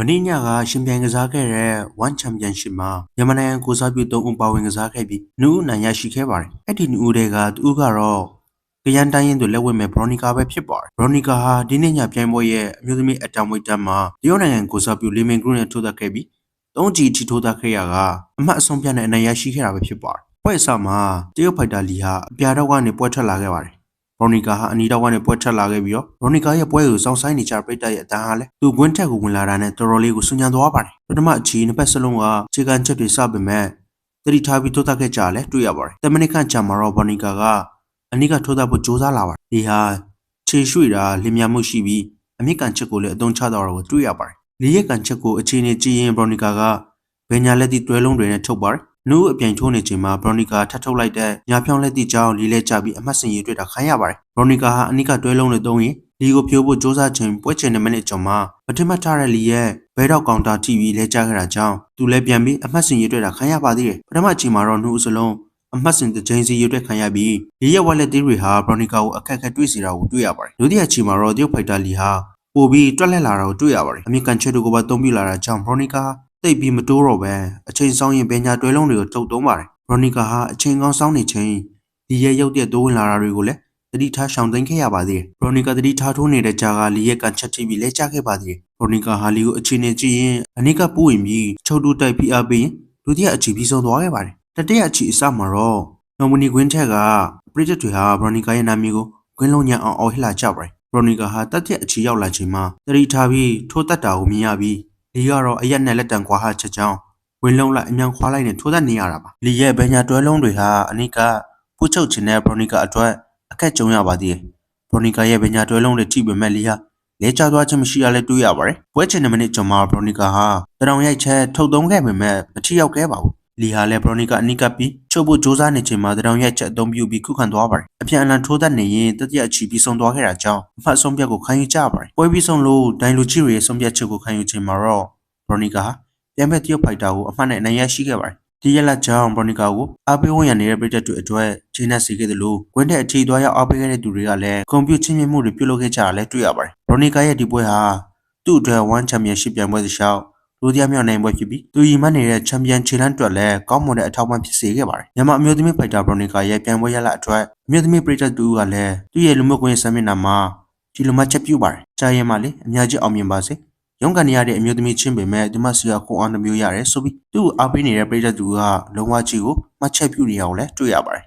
မနေ့ညကရှင်ပြိုင်ကစားခဲ့တဲ့ One Championship မှာမြန်မာနိုင်ငံကိုစားပြု3ဦးပါဝင်ကစားခဲ့ပြီး2ဦးနိုင်ရရှိခဲ့ပါတယ်။အဲ့ဒီ2ဦးတွေက2ဦးကတော့ကရန်တိုင်းရင်သူလက်ဝဲမဲ့ Veronica ပဲဖြစ်ပါတယ်။ Veronica ဟာဒီနေ့ညပြိုင်ပွဲရဲ့အမျိုးသမီးအတံမွေးတန်းမှာတရုတ်နိုင်ငံကိုစားပြု Lemon Group နဲ့ထိုးသက်ခဲ့ပြီး3ချီထိထိုးသက်ခဲ့ရကအမှတ်အဆုံးပြတ်နဲ့အနိုင်ရရှိခဲ့တာပဲဖြစ်ပါတယ်။ပွဲအစမှာတရုတ်ဖိုက်တာလီဟာအပြာတော့ကနေပွဲထွက်လာခဲ့ပါတယ်။ Veronica ဟာအနီတော့ကနေပွဲထွက်လာခဲ့ပြီးတော့ Veronica ရဲ့ပွဲကိုစောင့်ဆိုင်နေကြပရိသတ်ရဲ့အတန်းဟာလည်းသူကွင်းထက်ကိုဝင်လာတာနဲ့တော်တော်လေးကိုဆူညံသွားပါတယ်။ပထမအချီနှစ်ဖက်စလုံးကခြေကန်ချက်တွေစပေမဲ့တတိထားပြီးထိုးသက်ခဲ့ကြလဲတွေ့ရပါတယ်။10မိနစ်ခန့်ကြာမှာတော့ Veronica ကအနီးကထိုးသက်ဖို့ကြိုးစားလာပါတယ်။ဒီဟာခြေရွှေ့တာလင်မြမှုရှိပြီးအမြင့်ကန်ချက်ကိုလည်းအသုံးချတော့ကိုတွေ့ရပါတယ်။လေးရက်ကန်ချက်ကိုအခြေအနေကြည့်ရင် Veronica ကဘယ်ညာလက်သည့်တွဲလုံးတွေနဲ့ထုတ်ပါတယ်။နှုတ်အပြိုင်ထိုးနေချိန်မှာ Veronica ထပ်ထုတ်လိုက်တဲ့ညာဖြောင်းလက်သည့်ကြောင်းလေးလဲကျပြီးအမှတ်စင်ရေးတွေ့တာခံရပါတယ်။ Veronica ဟာအနိကတွဲလုံးတွေသုံးရင်လီကိုဖြိုးဖို့စူးစမ်းချိန်ပွဲချိန်2မိနစ်ကျော်မှာမထင်မှတ်ထားတဲ့လီရဲ့ဘဲတော့ကောင်တာထိပြီးလဲကျခဲ့တာကြောင့်သူလည်းပြန်ပြီးအမှတ်စင်ရေးတွေ့တာခံရပါသေးတယ်။ပထမအချိန်မှာတော့နှုတ်အစလုံးအမှတ်စင်တစ်ချိန်စီရေးတွေ့ခံရပြီးလီရဲ့ဝက်လက်သေးတွေဟာ Veronica ကိုအခက်အခဲတွေ့စေတာကိုတွေ့ရပါတယ်။ဒုတိယအချိန်မှာတော့တရုတ်ဖိုက်တာလီဟာပိုပြီးတွက်လက်လာတာကိုတွေ့ရပါတယ်။အမြင့်ကန်ချက်တို့ကပါသုံးပြလာတာကြောင့် Veronica သိပ်ပြီးမတိုးတော့ပဲအချိန်ဆောင်ရင်ဘယ်ညာတွဲလုံးတွေကိုထုတ်သုံးပါတယ်။ Veronica ဟာအချိန်ကောင်းဆောင်နေချိန်လီရဲ့ရုပ်တဲ့တိုးဝင်လာတာတွေကိုလည်းတတိထားရှောင်သိမ်းခဲ့ရပါသေးတယ်။ Veronica တတိထားထိုးနေတဲ့ကြားကလီရဲ့ကန်ချက်ထိပြီးလဲကျခဲ့ပါသေးတယ်။ Veronica ဟာလီကိုအခြေအနေကြည့်ရင်အနိကပူဝင်ပြီးချုပ်တူတိုက်ပြီးအားပေးရင်ဒုတိယအချီပြီးဆုံးသွားခဲ့ပါတယ်။တတိယအချီအစမှာတော့နော်မနီကွင်းထက်ကပရိသတ်တွေဟာ Veronica ရဲ့နာမည်ကိုကွင်းလုံးညံအောင်အော်ဟစ်လာကြပါတယ်။ Veronica ဟာတတိယအချီရောက်လာချိန်မှာတတိထားပြီးထိုးတက်တာကိုမြင်ရပြီးလီကတော့အရက်နဲ့လက်တံကွာဟချက်ကြောင်းဝင်းလုံးလိုက်အမြန်ခွာလိုက်နဲ့ထိုးသက်နေရတာပါ။လီရဲ့ဘယ်ညာတွဲလုံးတွေဟာအနိကဖူးချုပ်ခြင်းနဲ့ Veronica အတွက်အခက်ကြုံရပါသေးတယ်။ Veronica ရဲ့ဘယ်ညာတွဲလုံးတွေထိပေမဲ့လီဟာလဲကျသွားခြင်းမရှိရလဲတွေ့ရပါတယ်။ပွဲချိန်2မိနစ်ကျော်မှာ Veronica ဟာတရောင်ရိုက်ချက်ထုတ်သုံးခဲ့ပေမဲ့မထိရောက်ခဲ့ပါဘူး။လီဟာလည်း Veronica အနိကပြီးချုပ်ဖို့စူးစမ်းနေချိန်မှာတရောင်ရိုက်ချက်အသုံးပြုပြီးခုခံသွားပါတယ်။အပြန်အလှန်ထိုးသက်နေရင်တတိယအချီပြီးဆုံးသွားခဲ့တာကြောင့်အမှတ်အဆုံးပြတ်ကိုခံယူကြပါတယ်။ပွဲပြီးဆုံးလို့ဒိုင်လူကြီးရဲ့ဆုံးဖြတ်ချက်ကိုခံယူချိန်မှာတော့ Veronica ဟာပြန်မဲ့တရုတ်ဖိုက်တာကိုအမှတ်နဲ့နိုင်ရရှိခဲ့ပါတယ်။ဒီရက်လက်ကြောင့် Veronica ကိုအားပေးဝန်ရနေတဲ့ပရိသတ်တွေအတွက်ခြေနဲ့စီခဲ့သလိုကွင်းတဲ့အချီသွားရောက်အားပေးခဲ့တဲ့သူတွေကလည်းကွန်ပျူတာချင်းမြင့်မှုတွေပြုလုပ်ခဲ့ကြတာလည်းတွေ့ရပါတယ်။ Veronica ရဲ့ဒီပွဲဟာသူ့အတွက် One Championship ပြိုင်ပွဲတစ်လျှောက်ဒုတိယမြောက်နိုင်ပွဲဖြစ်ပြီးသူရည်မှန်းနေတဲ့ချန်ပီယံခြေလှမ်းအတွက်လည်းကောင်းမွန်တဲ့အထောက်အပံ့ဖြစ်စေခဲ့ပါတယ်။မြန်မာအမျိုးသမီးဖိုက်တာ Veronica ရဲ့ပြိုင်ပွဲရလဒ်အတွက်အမျိုးသမီးပရိသတ်တူကလည်းသူ့ရဲ့လူမှုကွန်ရက်စာမျက်နှာမှာဒီလိုမှချက်ပြုပါတယ်။ကြားရင်မှလေအများကြီးအောင်မြင်ပါစေ။ရုန်းကန်နေရတဲ့အမျိုးသမီးချင်းပေမဲ့ဒီမှာစီကခွန်အားနှမျိုးရတယ်ဆိုပြီးသူ့အားပေးနေတဲ့ပရိသတ်တူကလုံးဝကြီးကိုမှတ်ချက်ပြုနေရအောင်လဲတွေ့ရပါတယ်